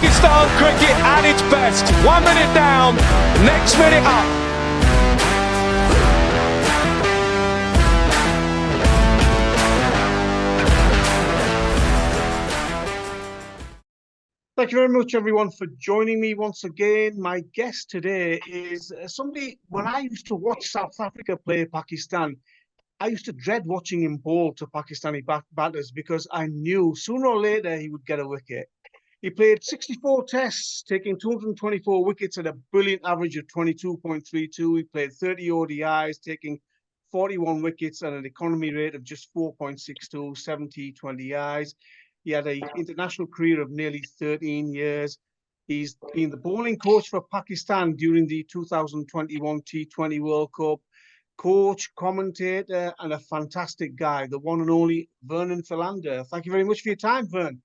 Pakistan cricket at its best. 1 minute down, next minute up. Thank you very much, everyone, for joining me once again. My guest today is somebody, when I used to watch South Africa play Pakistan, I used to dread watching him bowl to Pakistani batters because I knew sooner or later he would get a wicket. He played 64 tests, taking 224 wickets at a brilliant average of 22.32. He played 30 ODIs, taking 41 wickets at an economy rate of just 4.62, 70 20Is. He had an international career of nearly 13 years. He's been the bowling coach for Pakistan during the 2021 T20 World Cup. Coach, commentator, and a fantastic guy, the one and only Vernon Philander. Thank you very much for your time, Vern.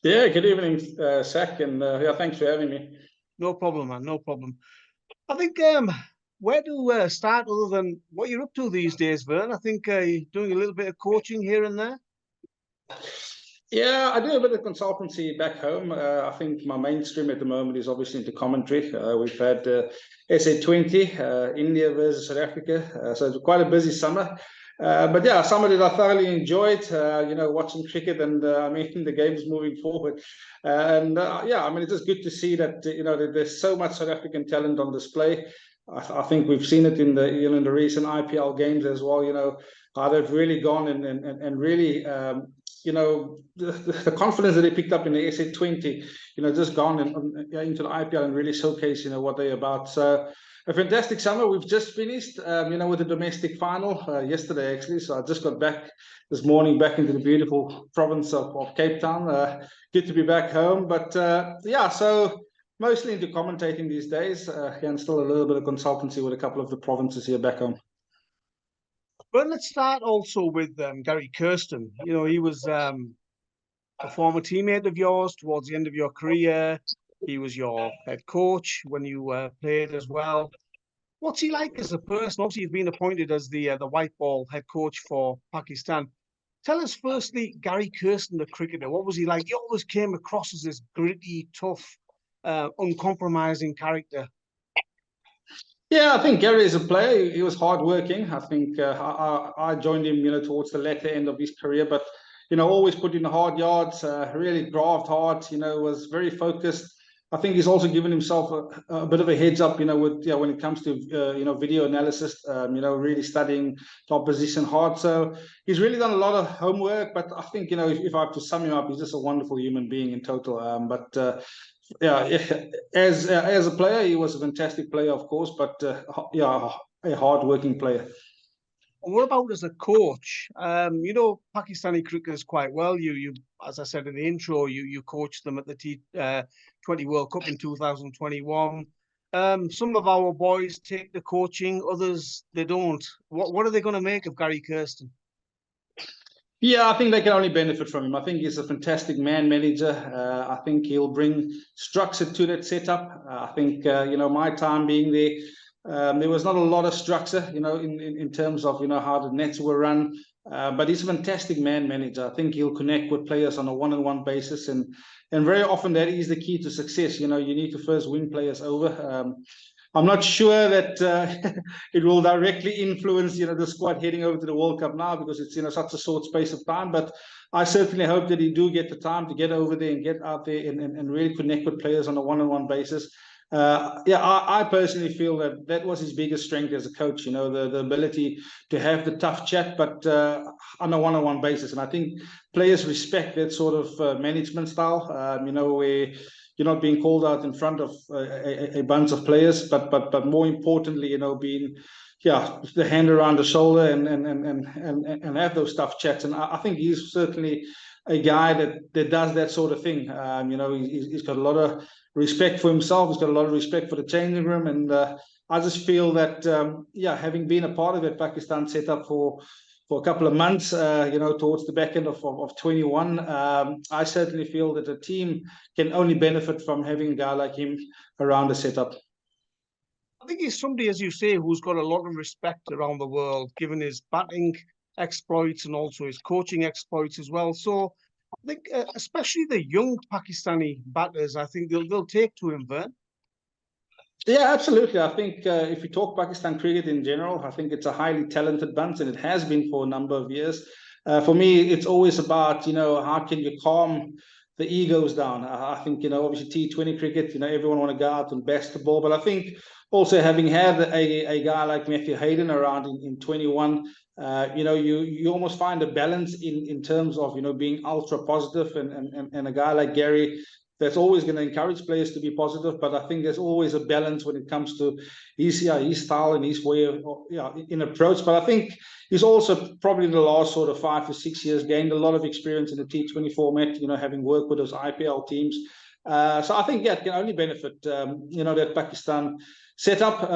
Yeah, good evening, Zach, and yeah, thanks for having me. No problem, man, no problem. I think where to start other than what you're up to these days, Vern? I think you're doing a little bit of coaching here and there. Yeah, I do a bit of consultancy back home. I think my mainstream at the moment is obviously into commentary. We've had SA20, India versus South Africa. So it's quite a busy summer. But yeah, summer that I thoroughly enjoyed, watching cricket and the game's moving forward. Yeah, I mean, it's just good to see that, that there's so much South African talent on display. I think we've seen it in the recent IPL games as well, how they've really gone and really, the confidence that they picked up in the SA20, just gone into the IPL and really showcase, what they're about. So a fantastic summer. We've just finished, with the domestic final yesterday, actually. So I just got back this morning, back into the beautiful province of Cape Town. Good to be back home. But yeah, so mostly into commentating these days, and still a little bit of consultancy with a couple of the provinces here back home. Well, let's start also with Gary Kirsten. He was a former teammate of yours towards the end of your career. He was your head coach when you played as well. What's he like as a person? Obviously, he's been appointed as the white ball head coach for Pakistan. Tell us firstly, Gary Kirsten, the cricketer, what was he like? He always came across as this gritty, tough, uncompromising character. Yeah, I think Gary as a player, he was hardworking. I think I joined him, towards the latter end of his career, but always put in the hard yards, really grafted hard. Was very focused. I think he's also given himself a bit of a heads up, with when it comes to video analysis. Really studying the opposition hard. So he's really done a lot of homework. But I think if I have to sum him up, he's just a wonderful human being in total. Yeah, as a player, he was a fantastic player, of course, but yeah, a hard-working player. What about as a coach? Pakistani cricketers quite well. You, as I said in the intro, you coached them at the T20 World Cup in 2021. Some of our boys take the coaching, others they don't. What are they going to make of Gary Kirsten? Yeah, I think they can only benefit from him. I think he's a fantastic man manager. I think he'll bring structure to that setup. I think, my time being there was not a lot of structure, in terms of, how the nets were run. But he's a fantastic man manager. I think he'll connect with players on a one-on-one basis. And very often that is the key to success. You need to first win players over. I'm not sure that it will directly influence, the squad heading over to the World Cup now because it's, such a short space of time. But I certainly hope that he do get the time to get over there and get out there and really connect with players on a one-on-one basis. I personally feel that was his biggest strength as a coach, the ability to have the tough chat, but on a one-on-one basis. And I think players respect that sort of management style, where you're not being called out in front of a bunch of players, but more importantly, being the hand around the shoulder and have those tough chats. And I think he's certainly a guy that does that sort of thing. He's got a lot of respect for himself. He's got a lot of respect for the changing room. And I just feel that, having been a part of that Pakistan setup for a couple of months, towards the back end of 21, I certainly feel that the team can only benefit from having a guy like him around the setup. I think he's somebody, as you say, who's got a lot of respect around the world, given his batting exploits and also his coaching exploits as well. So I think, especially the young Pakistani batters, I think they'll take to him, Vern. Yeah, absolutely. I think if you talk Pakistan cricket in general, I think it's a highly talented bunch, and it has been for a number of years. For me, it's always about, how can you calm the egos down. I think, obviously T20 cricket, everyone want to go out and bash the ball. But I think also having had a guy like Matthew Hayden around in 21, you almost find a balance in terms of, being ultra positive, and a guy like Gary that's always going to encourage players to be positive. But I think there's always a balance when it comes to his style and his way of in approach. But I think he's also probably in the last sort of 5 to 6 years gained a lot of experience in the T20 format, having worked with those IPL teams. So I think, it can only benefit, that Pakistan setup.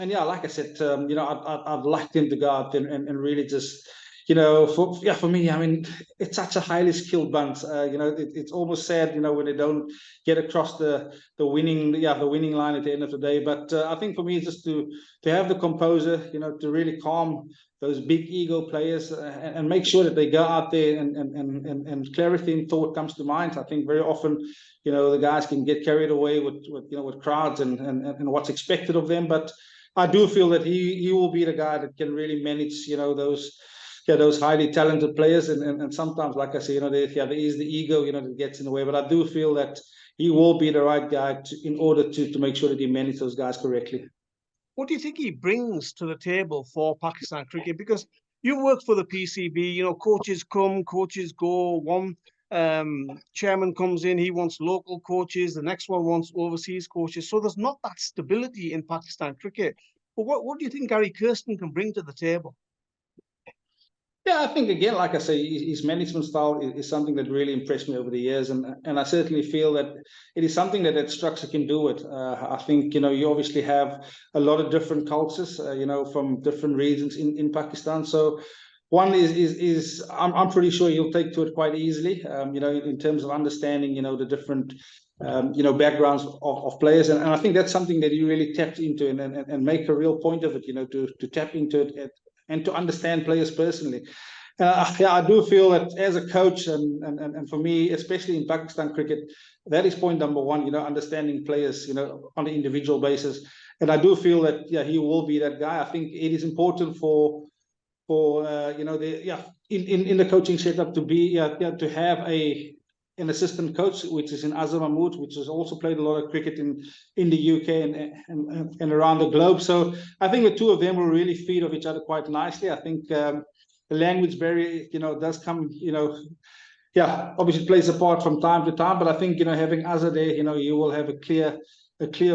And yeah, like I said, I'd like them to go out there and really just, for me, I mean, it's such a highly skilled bunch. It's almost sad, when they don't get across the winning line at the end of the day. But I think for me, just to have the composure, to really calm those big ego players, and make sure that they go out there and clarity in thought comes to mind. I think very often, the guys can get carried away with crowds and what's expected of them. But I do feel that he will be the guy that can really manage, those highly talented players, and sometimes, like I say, there is the ego, that gets in the way. But I do feel that he will be the right guy in order to make sure that he manages those guys correctly. What do you think he brings to the table for Pakistan cricket? Because you work for the PCB, coaches come, coaches go. One chairman comes in, he wants local coaches. The next one wants overseas coaches. So there's not that stability in Pakistan cricket. But what do you think Gary Kirsten can bring to the table? Yeah, I think, again, like I say, his management style is something that really impressed me over the years, and I certainly feel that it is something that structure can do it. I think, you obviously have a lot of different cultures, from different regions in Pakistan. So one is I'm pretty sure he'll take to it quite easily, in terms of understanding, the different backgrounds of players, and I think that's something that he really tapped into and make a real point of it, to tap into it and to understand players personally. I do feel that as a coach, and for me, especially in Pakistan cricket, that is point number one, understanding players, on an individual basis. And I do feel that, he will be that guy. I think it is important for in the coaching setup to be, to have an assistant coach, which is in Azhar Mahmood, which has also played a lot of cricket in the UK and around the globe. So I think the two of them will really feed off each other quite nicely. I think the language barrier, does come, obviously plays a part from time to time. But I think, having Azhar there, you will have a clear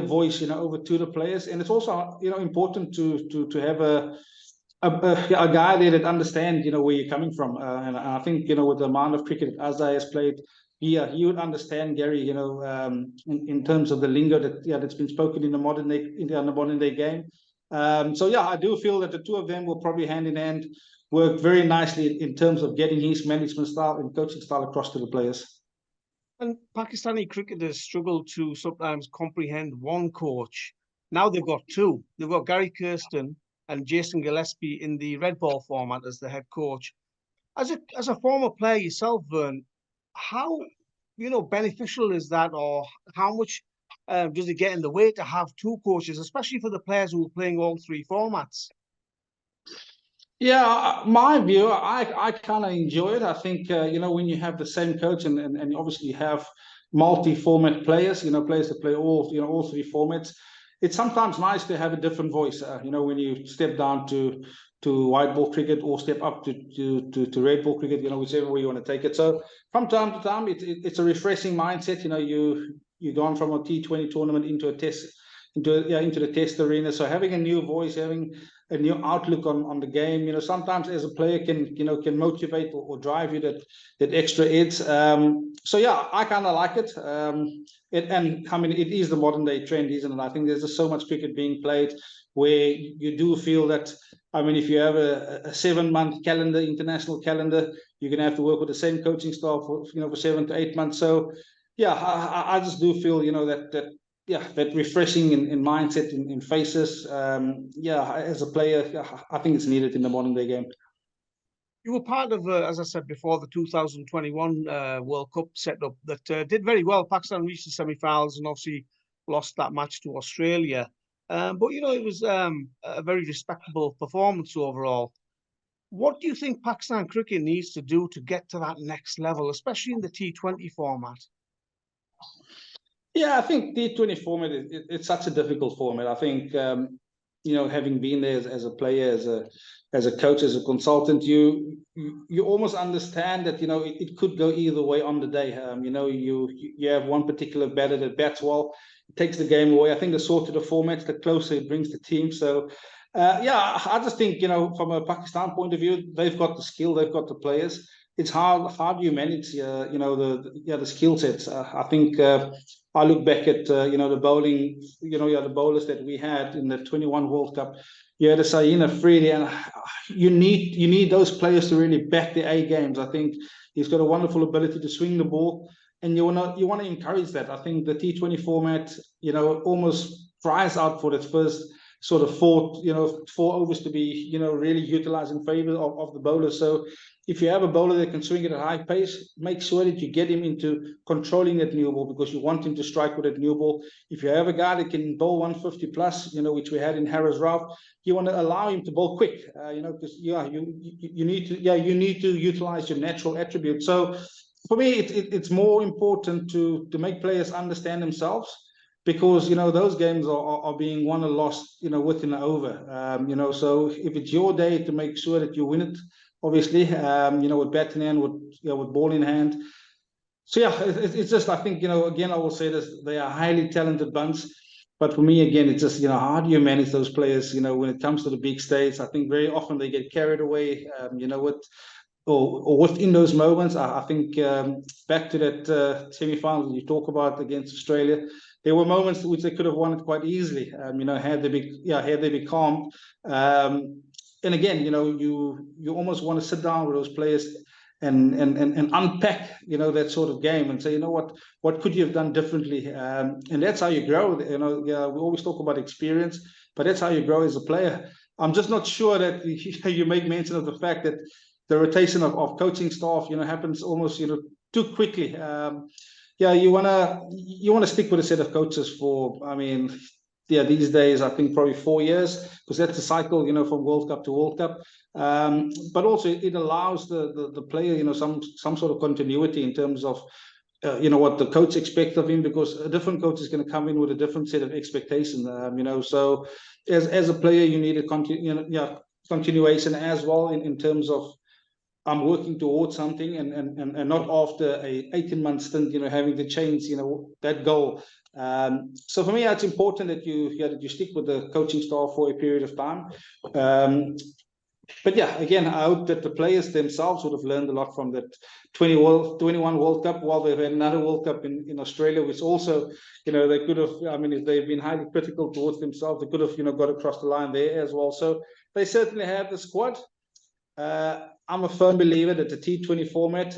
voice, over to the players. And it's also, important to have a guy there that understands, where you're coming from. And I think, with the amount of cricket that Azhar has played, he would understand Gary, in terms of the lingo that's been spoken in the modern day game. So I do feel that the two of them will probably hand in hand work very nicely in terms of getting his management style and coaching style across to the players. And Pakistani cricketers struggle to sometimes comprehend one coach. Now they've got two. They've got Gary Kirsten and Jason Gillespie in the red ball format as the head coach. As a former player yourself, Vern, how beneficial is that, or how much does it get in the way to have two coaches, especially for the players who are playing all three formats? Yeah, my view, I kind of enjoy it. I think, when you have the same coach and obviously have multi-format players, players that play all three formats, it's sometimes nice to have a different voice, when you step down to white ball cricket or step up to red ball cricket, whichever way you want to take it. So from time to time, it's a refreshing mindset. You've gone from a T20 tournament into a test, into the test arena. So having a new voice, having a new outlook on the game, sometimes as a player can motivate or drive you that extra edge. I kind of like it. And I mean, it is the modern day trend, isn't it? I think there's just so much cricket being played where you do feel that, I mean, if you have a 7-month calendar, international calendar, you're going to have to work with the same coaching staff for 7 to 8 months. So I just do feel, that refreshing in mindset, in faces. As a player, I think it's needed in the modern day game. You were part of, as I said before, the 2021 World Cup setup that did very well. Pakistan reached the semi-finals and obviously lost that match to Australia. But, you know, it was a very respectable performance overall. What do you think Pakistan cricket needs to do to get to that next level, especially in the T20 format? Yeah, I think T20 format it's such a difficult format. I think you know, having been there as a player, as a coach, as a consultant, you almost understand that, you know, it could go either way on the day. You know, you have one particular batter that bats well, takes the game away. I think the shorter the format, the closer it brings the team. So yeah, I just think, you know, from a Pakistan point of view, they've got the skill, they've got the players. It's how do you manage, you know, the skill sets. I think I look back at you know, the bowling, you know, the bowlers that we had in the 21 World Cup. You had a Saeed Afridi, and you need those players to really back the A games. I think he's got a wonderful ability to swing the ball, and you want to encourage that. I think the T20 format, you know, almost cries out for its first sort of four overs to be, you know, really utilized in favor of the bowlers. So if you have a bowler that can swing at a high pace, make sure that you get him into controlling that new ball, because you want him to strike with that new ball. If you have a guy that can bowl 150 plus, you know, which we had in Harris Rauf, you want to allow him to bowl quick, you know, because you need to utilize your natural attributes. So for me, it's more important to make players understand themselves, because, you know, those games are being won or lost, you know, within an over. You know, so if it's your day to make sure that you win it, obviously, you know, with bat in hand, with ball in hand. So yeah, it's just, I think, you know, again, I will say this: they are highly talented bunch. But for me, again, it's just, you know, how do you manage those players? You know, when it comes to the big stage, I think very often they get carried away. You know, or within those moments, I think back to that semi-final you talk about against Australia, there were moments which they could have won it quite easily. You know, had they be calm. And again, you know, you almost want to sit down with those players and unpack, you know, that sort of game and say, you know, what could you have done differently? And that's how you grow. You know, yeah, we always talk about experience, but that's how you grow as a player. I'm just not sure that you make mention of the fact that the rotation of coaching staff, you know, happens almost, you know, too quickly. Yeah, you wanna stick with a set of coaches for, I mean, yeah, these days I think probably 4 years, because that's the cycle, you know, from World Cup to World Cup. But also it allows the player, you know, some sort of continuity in terms of you know, what the coach expects of him, because a different coach is going to come in with a different set of expectations. You know, so as a player, you need a continuation as well in terms of, I'm working towards something, and not after a 18-month stint, you know, having to change, you know, that goal. So for me, it's important that you stick with the coaching staff for a period of time. But yeah, again, I hope that the players themselves would have learned a lot from that 21 World Cup, while they've had another World Cup in Australia, which also, you know, they could have, I mean, if they've been highly critical towards themselves, they could have, you know, got across the line there as well. So they certainly have the squad. I'm a firm believer that the T20 format,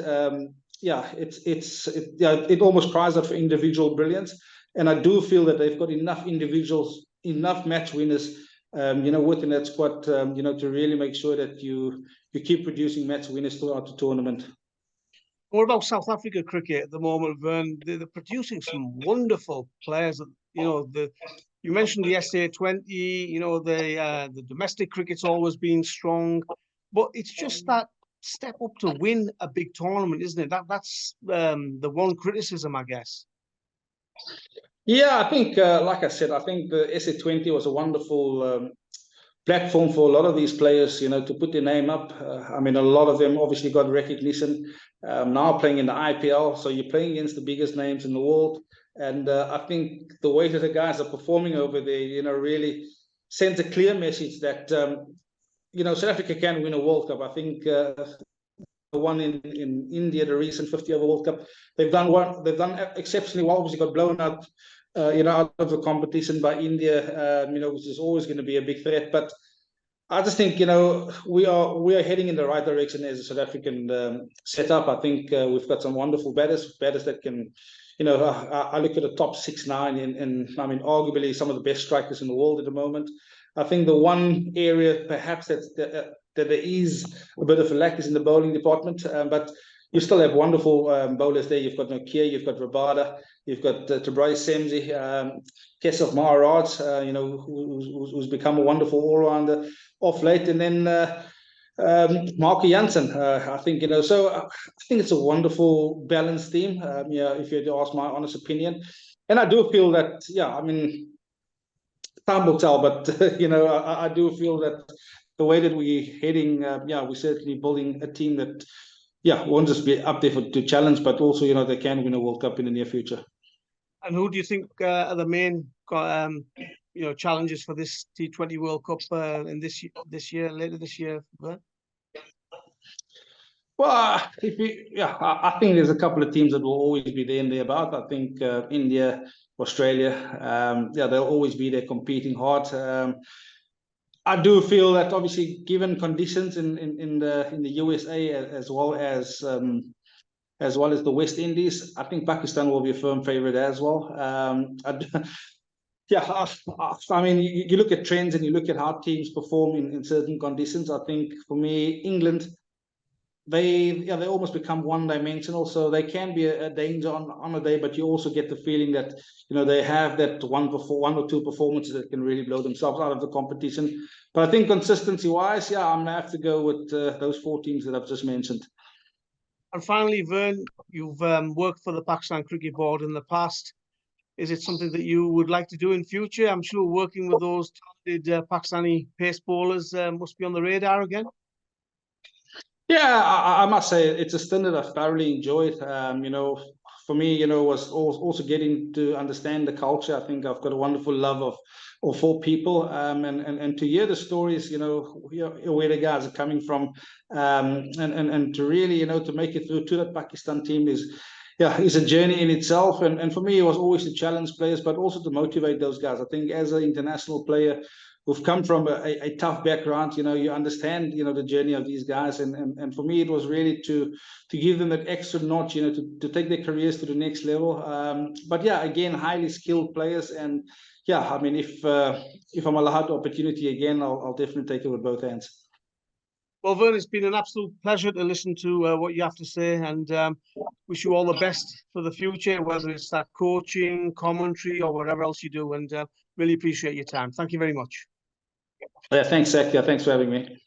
it almost cries out for individual brilliance, and I do feel that they've got enough individuals, enough match winners, you know, within that squad, you know, to really make sure that you keep producing match winners throughout the tournament. What about South Africa cricket at the moment, Vern? They're producing some wonderful players. You know, you mentioned the SA20. You know, the domestic cricket's always been strong, but it's just that step up to win a big tournament, isn't it? That's the one criticism, I guess. Yeah, I think, like I said, I think the SA20 was a wonderful platform for a lot of these players, you know, to put their name up. I mean, a lot of them obviously got recognition. Now playing in the IPL, so you're playing against the biggest names in the world. And I think the way that the guys are performing over there, you know, really sends a clear message that, you know, South Africa can win a World Cup. I think the one in India, the recent 50 over World Cup, they've done exceptionally well. Obviously got blown out, you know, out of the competition by India, you know, which is always going to be a big threat. But I just think, you know, we are heading in the right direction as a South African setup. I think we've got some wonderful batters that can, you know, I look at the top 6-9, and I mean, arguably some of the best strikers in the world at the moment. I think the one area perhaps there is a bit of a lack in the bowling department, but you still have wonderful bowlers there. You've got Nokia, you've got Rabada, you've got Tabrai Semzi, Keshav Maharaj, who's become a wonderful all-rounder off late, and then Marco Jansen. I think so. I think it's a wonderful balanced team. If you had to ask my honest opinion, and I do feel that, I mean, time will tell, but I do feel that the way that we're heading, we're certainly building a team that, won't just be up there to challenge, but also, they can win a World Cup in the near future. And who do you think are the main, challenges for this T20 World Cup in later this year? Well, I think there's a couple of teams that will always be there and thereabout. I think India, Australia, they'll always be there competing hard. I do feel that obviously, given conditions in the USA as well as the West Indies, I think Pakistan will be a firm favourite as well. I mean, you look at trends and you look at how teams perform in certain conditions. I think for me, England, they almost become one-dimensional, so they can be a danger on a day, but you also get the feeling that they have that one or two performances that can really blow themselves out of the competition. But I think consistency-wise, I'm gonna have to go with those 4 teams that I've just mentioned. And finally, Vern, you've worked for the Pakistan Cricket Board in the past. Is it something that you would like to do in future? I'm sure working with those talented Pakistani pace bowlers must be on the radar again. Yeah, I must say it's a stint that I thoroughly enjoyed. For me, was also getting to understand the culture. I think I've got a wonderful love for people, and to hear the stories, where the guys are coming from, and to really, to make it through to that Pakistan team is a journey in itself. And for me, it was always to challenge players, but also to motivate those guys. I think as an international player who've come from a tough background, you understand, the journey of these guys. And for me, it was really to give them that extra notch, to take their careers to the next level. But again, highly skilled players. And I mean, if I'm allowed the opportunity again, I'll definitely take it with both hands. Well, Vern, it's been an absolute pleasure to listen to what you have to say, and wish you all the best for the future, whether it's that coaching, commentary, or whatever else you do. And really appreciate your time. Thank you very much. Thanks, Zach. Thanks for having me.